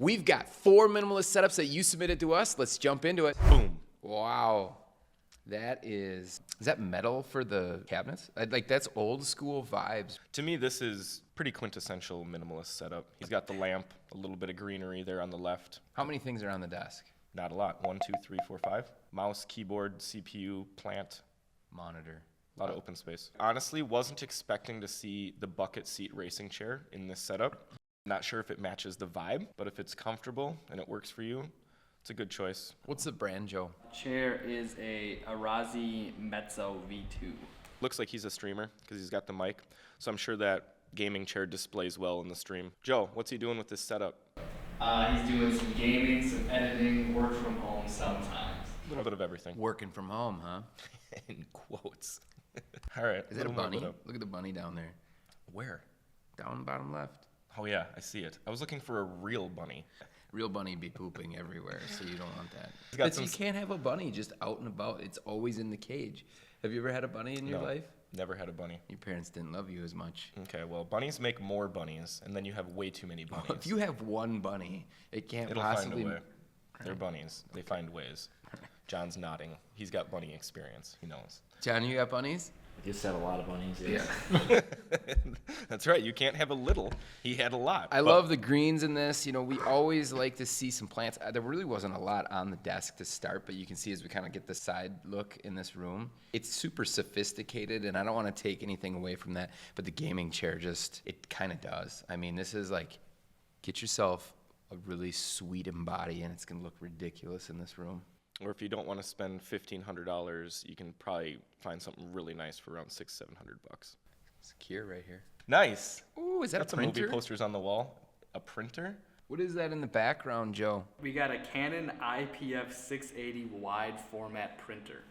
We've got 4 minimalist setups that you submitted to us. Let's jump into it. Boom. Wow. That is that metal for the cabinets? Like, that's old school vibes. To me, this is pretty quintessential minimalist setup. He's got the lamp, a little bit of greenery there on the left. How many things are on the desk? Not a lot. 1, 2, 3, 4, 5. Mouse, keyboard, CPU, plant. Monitor. A lot of open space. Honestly, wasn't expecting to see the bucket seat racing chair in this setup. Not sure if it matches the vibe, but if it's comfortable and it works for you, it's a good choice. What's the brand, Joe? Chair is a Arozzi Mezzo V2. Looks like he's a streamer because he's got the mic, so I'm sure that gaming chair displays well in the stream. Joe, what's he doing with this setup? He's doing some gaming, some editing, work from home sometimes. A little bit of everything. Working from home, huh? In quotes. All right. Is that a bunny? Look at the bunny down there. Where? Down bottom left. Oh yeah, I see it. I was looking for a real bunny. Real bunny be pooping everywhere, so you don't want that. He's got But some you can't have a bunny just out and about. It's always in the cage. Have you ever had a bunny in your No, life? Never had a bunny. Your parents didn't love you as much. Okay, well, bunnies make more bunnies, and then you have way too many bunnies. If you have one bunny, it can't It'll possibly... find a way. They're bunnies. They find ways. John's nodding. He's got bunny experience. He knows. John, you got bunnies? I just had a lot of bunnies. Yes. Yeah. That's right. You can't have a little. He had a lot. I love the greens in this. You know, we always like to see some plants. There really wasn't a lot on the desk to start, but you can see as we kind of get the side look in this room, it's super sophisticated, and I don't want to take anything away from that, but the gaming chair just, it kind of does. I mean, this is like, get yourself a really sweet embody, and it's going to look ridiculous in this room. Or if you don't want to spend $1,500, you can probably find something really nice for around $600-700. Secure right here. Nice. Ooh, is that Got a some printer? movie posters on the wall. A printer? What is that in the background, Joe? We got a Canon IPF 680 wide format printer.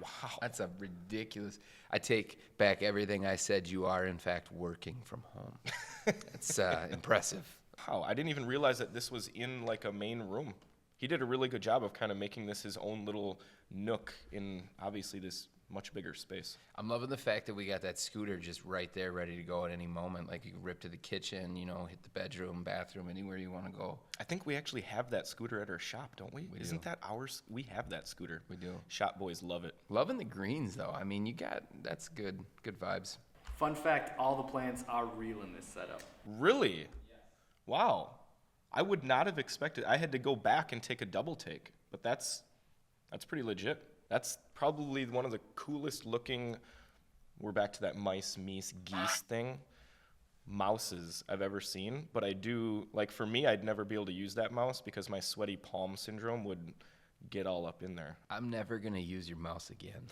Wow. That's a ridiculous. I take back everything I said. You are, in fact, working from home. It's impressive. Wow, I didn't even realize that this was in like a main room. He did a really good job of kind of making this his own little nook in obviously this much bigger space. I'm loving the fact that we got that scooter just right there ready to go at any moment. Like you can rip to the kitchen, you know, hit the bedroom, bathroom, anywhere you want to go. I think we actually have that scooter at our shop, don't we? We Isn't do. that ours? We have that scooter. We do. Shop boys love it. Loving the greens though. I mean, that's good vibes. Fun fact, all the plants are real in this setup. Really? Yes. Wow. I would not have expected. I had to go back and take a double take, but that's pretty legit. That's probably one of the coolest looking, we're back to that mice, meese, geese thing, mouses I've ever seen. But I do, like for me, I'd never be able to use that mouse because my sweaty palm syndrome would get all up in there. I'm never going to use your mouse again.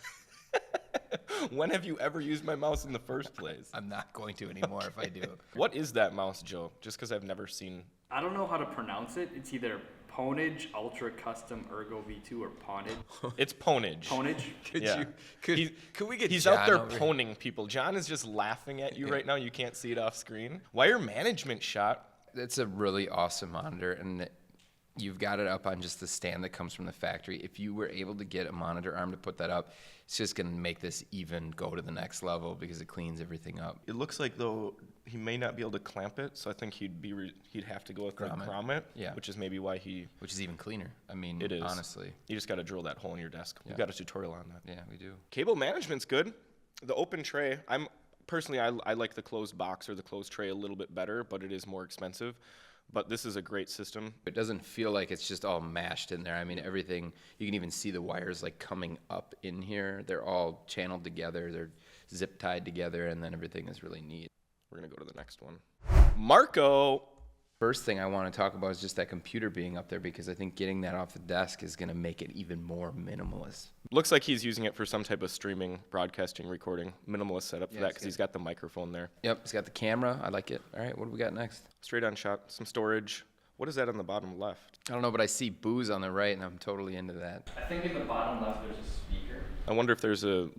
When have you ever used my mouse in the first place? I'm not going to anymore if I do. What is that mouse, Joe? Just because I've never seen. I don't know how to pronounce it. It's either Ponage Ultra Custom Ergo V2 or Ponage. It's Ponage. Ponage? Could we get He's John out there over here? poning people. John is just laughing at you right now. You can't see it off screen. Wire management shot. That's a really awesome monitor, and you've got it up on just the stand that comes from the factory. If you were able to get a monitor arm to put that up, it's just going to make this even go to the next level because it cleans everything up. It looks like though he may not be able to clamp it, so I think he'd have to go with the grommet, Yeah. which is maybe why Which is even cleaner. I mean, it is. honestly. You just got to drill that hole in your desk. We've got a tutorial on that. Yeah, we do. Cable management's good. The open tray, personally I like the closed box or the closed tray a little bit better, but it is more expensive. But this is a great system. It doesn't feel like it's just all mashed in there. I mean, everything, you can even see the wires like coming up in here. They're all channeled together. They're zip tied together, and then everything is really neat. We're going to go to the next one. Marko. First thing I want to talk about is just that computer being up there because I think getting that off the desk is going to make it even more minimalist. Looks like he's using it for some type of streaming, broadcasting, recording. Minimalist setup for that because he's got the microphone there. Yep, he's got the camera. I like it. All right, what do we got next? Straight on shot, some storage. What is that on the bottom left? I don't know, but I see booze on the right, and I'm totally into that. I think in the bottom left there's a speaker. I wonder if there's a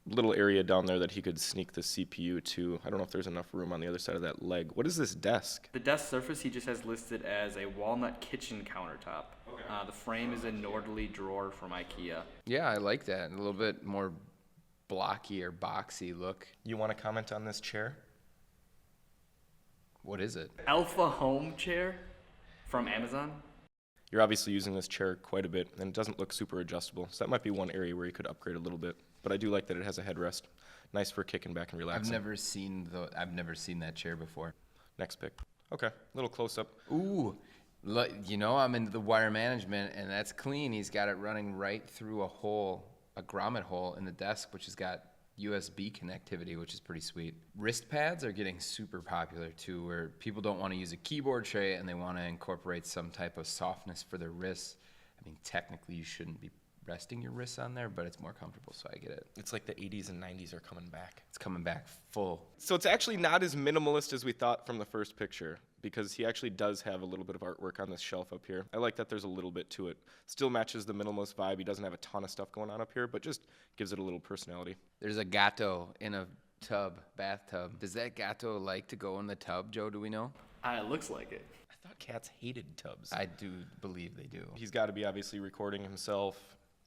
little area down there that he could sneak the CPU to. I don't know if there's enough room on the other side of that leg. What is this desk? The desk surface he just has listed as a walnut kitchen countertop. Okay. The frame is a Nordli drawer from Ikea. Yeah, I like that. A little bit more blocky or boxy look. You want to comment on this chair? What is it? Alpha home chair From Amazon? You're obviously using this chair quite a bit, and it doesn't look super adjustable. So that might be one area where you could upgrade a little bit. But I do like that it has a headrest. Nice for kicking back and relaxing. I've never seen that chair before. Next pick. Okay, little close up. Ooh, you know, I'm into the wire management, and that's clean. He's got it running right through a grommet hole in the desk, which has got USB connectivity, which is pretty sweet. Wrist pads are getting super popular too, where people don't want to use a keyboard tray and they want to incorporate some type of softness for their wrists. I mean, technically you shouldn't be resting your wrists on there, but it's more comfortable, so I get it. It's like the 80s and 90s are coming back. It's coming back full. So it's actually not as minimalist as we thought from the first picture, because he actually does have a little bit of artwork on this shelf up here. I like that there's a little bit to it. Still matches the minimalist vibe. He doesn't have a ton of stuff going on up here, but just gives it a little personality. There's a gato in a bathtub. Does that gato like to go in the tub, Joe? Do we know? It looks like it. I thought cats hated tubs. I do believe they do. He's got to be obviously recording himself,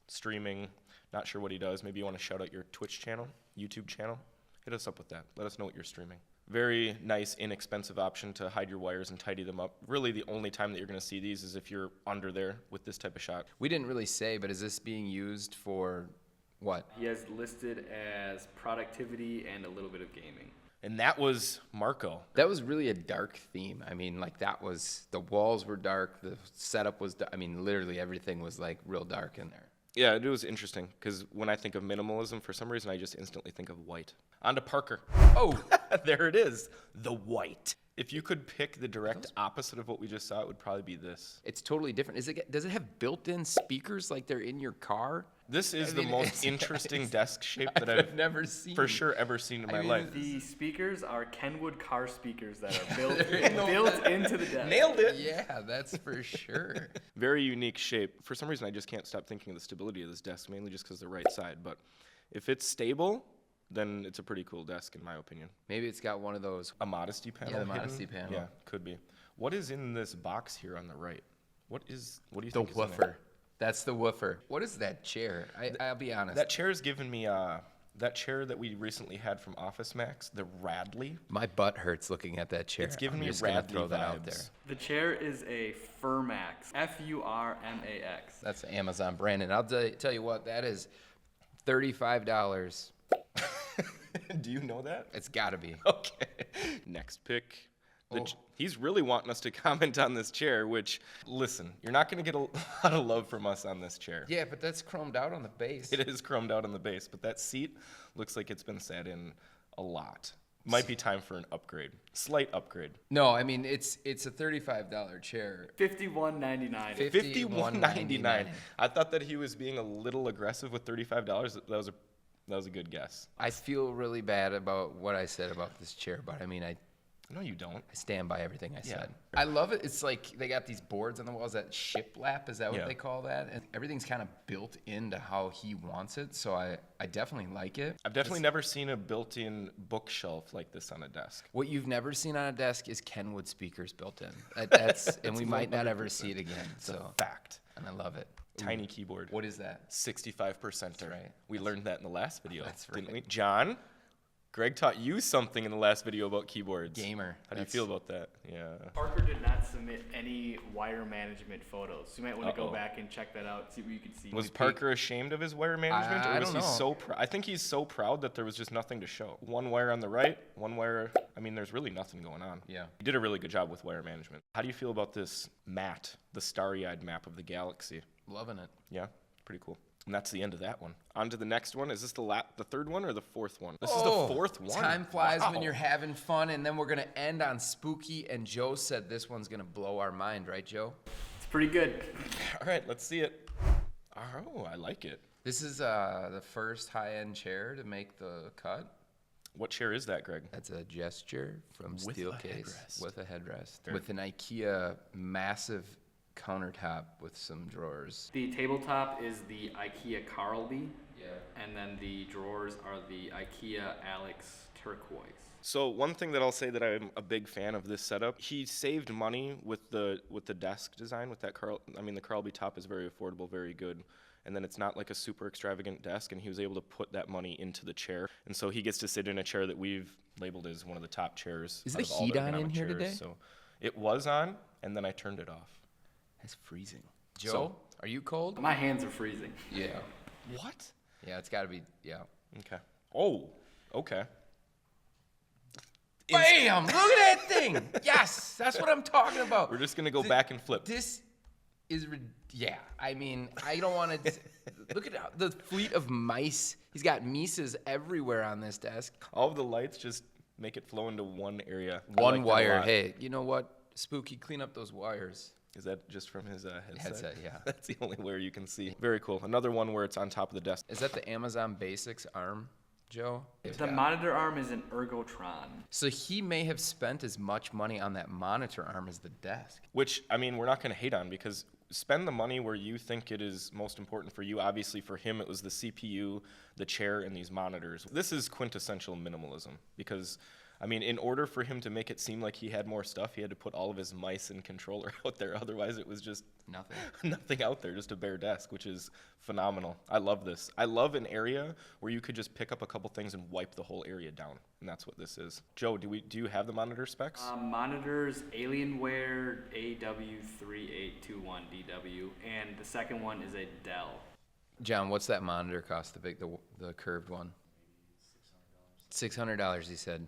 streaming. Not sure what he does. Maybe you want to shout out your Twitch channel, YouTube channel. Hit us up with that. Let us know what you're streaming. Very nice, inexpensive option to hide your wires and tidy them up. Really, the only time that you're going to see these is if you're under there with this type of shot. We didn't really say, but is this being used for what? He has listed as productivity and a little bit of gaming. And that was Marko. That was really a dark theme. I mean, like the walls were dark, the setup was, I mean, literally everything was like real dark in there. Yeah, it was interesting, because when I think of minimalism, for some reason, I just instantly think of white. On to Parker. Oh, there it is, the white. If you could pick the direct opposite of what we just saw, it would probably be this. it's totally different. Does it have built-in speakers like they're in your car? This is I mean, the most interesting desk shape that I've never seen. for sure ever seen in my mean, life. The speakers are Kenwood car speakers that are built into the desk. Nailed it. Yeah, that's for sure. Very unique shape. For some reason, I just can't stop thinking of the stability of this desk, mainly just because the right side. But if it's stable, then it's a pretty cool desk, in my opinion. Maybe it's got one of those. A modesty panel. Yeah, the hidden? modesty panel. Yeah, could be. What is in this box here on the right? What do you The think is in there? woofer. That's the woofer. What is that chair? I'll be honest. That chair is giving me that chair that we recently had from Office Max, the Radley. My butt hurts looking at that chair. It's giving I'm me just gonna Radley throw that vibes. out there. The chair is a Furmax, Furmax. That's an Amazon brand, and I'll tell you what, that is $35. Do you know that? It's got to be. Okay. Next pick. Oh. He's really wanting us to comment on this chair, which, listen, you're not going to get a lot of love from us on this chair. Yeah, but that's chromed out on the base. It is chromed out on the base, but that seat looks like it's been sat in a lot. Might be time for an upgrade. Slight upgrade. No, I mean, it's a $35 chair. $51.99. $51.99. I thought that he was being a little aggressive with $35. That was a good guess. I feel really bad about what I said about this chair, but I mean, I No, you don't. stand by everything I Yeah. said. I love it. It's like they got these boards on the walls, that shiplap, is that what Yeah. they call that? And everything's kind of built into how he wants it, so I definitely like it. I've definitely never seen a built-in bookshelf like this on a desk. What you've never seen on a desk is Kenwood speakers built in. That's and we might not ever see it again. So Fact. and I love it. Tiny keyboard. What is that? 65%. That's right. We learned that in the last video, That's didn't right. we? John, Greg taught you something in the last video about keyboards. Gamer. How do you That's- feel about that? Yeah. Parker did not submit any wire management photos. So you might want to Uh-oh. go back and check that out, see what you can see. Was Parker ashamed of his wire management, I or was don't he know. so proud? I think he's so proud that there was just nothing to show. One wire on the right, one wire. I mean, there's really nothing going on. Yeah. He did a really good job with wire management. How do you feel about this map, the starry-eyed map of the galaxy? Loving it. Yeah, pretty cool. And that's the end of that one. On to the next one. Is this the third one or the fourth one? This is the fourth one. Time flies Wow. when you're having fun, and then we're gonna end on spooky. And Joe said this one's gonna blow our mind, right, Joe? It's pretty good. All right, let's see it. Oh, I like it. This is the first high-end chair to make the cut. What chair is that, Greg? That's a gesture from With a Steelcase headrest. with a headrest, Very with an Ikea massive countertop with some drawers. The tabletop is the IKEA Carlby, Yeah. and then the drawers are the IKEA Alex Turquoise. So one thing that I'll say that I'm a big fan of this setup, he saved money with the desk design with that the Carlby top is very affordable, very good. And then it's not like a super extravagant desk, and he was able to put that money into the chair. And so he gets to sit in a chair that we've labeled as one of the top chairs. Is out the of all heat on ergonomic in here chairs. today? So it was on, and then I turned it off. It's freezing. Joe, are you cold? My hands are freezing. Yeah. What? Yeah, it's got to be, yeah. Okay. Oh, okay. Bam! Look at that thing! Yes, that's what I'm talking about. We're just going to go back and flip. This is, yeah. I mean, I don't want to, look at the fleet of mice. He's got mices everywhere on this desk. All of the lights just make it flow into one area. I One like that a wire. lot. Hey, you know what? Spooky, clean up those wires. Is that just from his headset? Headset, yeah. That's the only wire you can see. Very cool. Another one where it's on top of the desk. Is that the Amazon Basics arm, Joe? The monitor arm is an Ergotron. So he may have spent as much money on that monitor arm as the desk. Which, I mean, we're not going to hate on because spend the money where you think it is most important for you. Obviously, for him, it was the CPU, the chair, and these monitors. This is quintessential minimalism because, I mean, in order for him to make it seem like he had more stuff, he had to put all of his mice and controller out there. Otherwise, it was just Nothing. nothing out there, just a bare desk, which is phenomenal. I love this. I love an area where you could just pick up a couple things and wipe the whole area down, and that's what this is. Joe, do you have the monitor specs? Monitors Alienware AW3821DW, and the second one is a Dell. John, what's that monitor cost, the curved one? $600, he said.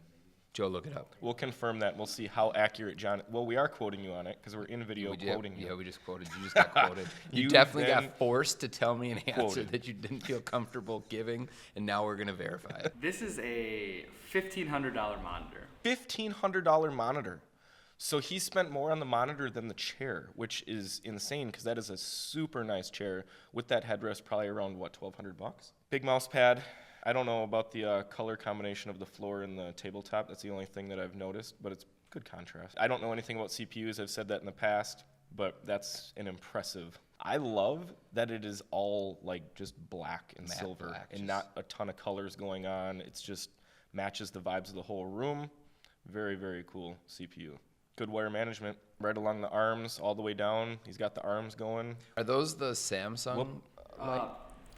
Joe, look it up. We'll confirm that. We'll see how accurate John. Well, we are quoting you on it because we're in video quoting you. Yeah, we just quoted. You just got quoted. You You definitely then got forced to tell me an answer quoted. that you didn't feel comfortable giving, and now we're going to verify it. This is a $1,500 monitor. $1,500 monitor. So he spent more on the monitor than the chair, which is insane because that is a super nice chair with that headrest, probably around what, $1,200? Big mouse pad. I don't know about the color combination of the floor and the tabletop. That's the only thing that I've noticed, but it's good contrast. I don't know anything about CPUs. I've said that in the past, but that's an impressive. I love that it is all like just black and Matte silver black, and just- not a ton of colors going on. It's just matches the vibes of the whole room. Very, very cool CPU. Good wire management right along the arms all the way down. He's got the arms going. Are those the Samsung?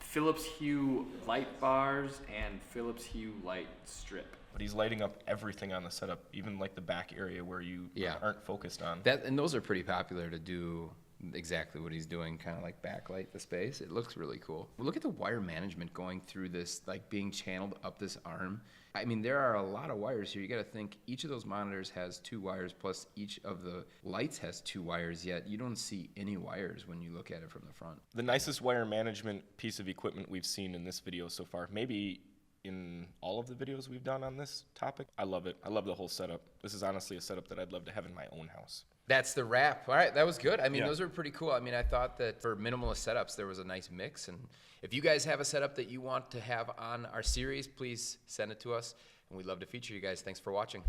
Philips Hue light bars and Philips Hue light strip. But he's lighting up everything on the setup, even like the back area where you Yeah. aren't focused on. And those are pretty popular to do exactly what he's doing, kind of like backlight the space. It looks really cool. Look at the wire management going through this, like being channeled up this arm. I mean, there are a lot of wires here. You got to think each of those monitors has 2 wires, plus each of the lights has 2 wires, yet you don't see any wires when you look at it from the front. The nicest wire management piece of equipment we've seen in this video so far, maybe in all of the videos we've done on this topic. I love it. I love the whole setup. This is honestly a setup that I'd love to have in my own house. That's the wrap. All right, that was good. I mean, Yeah. those are pretty cool. I mean, I thought that for minimalist setups, there was a nice mix. And if you guys have a setup that you want to have on our series, please send it to us. And we'd love to feature you guys. Thanks for watching.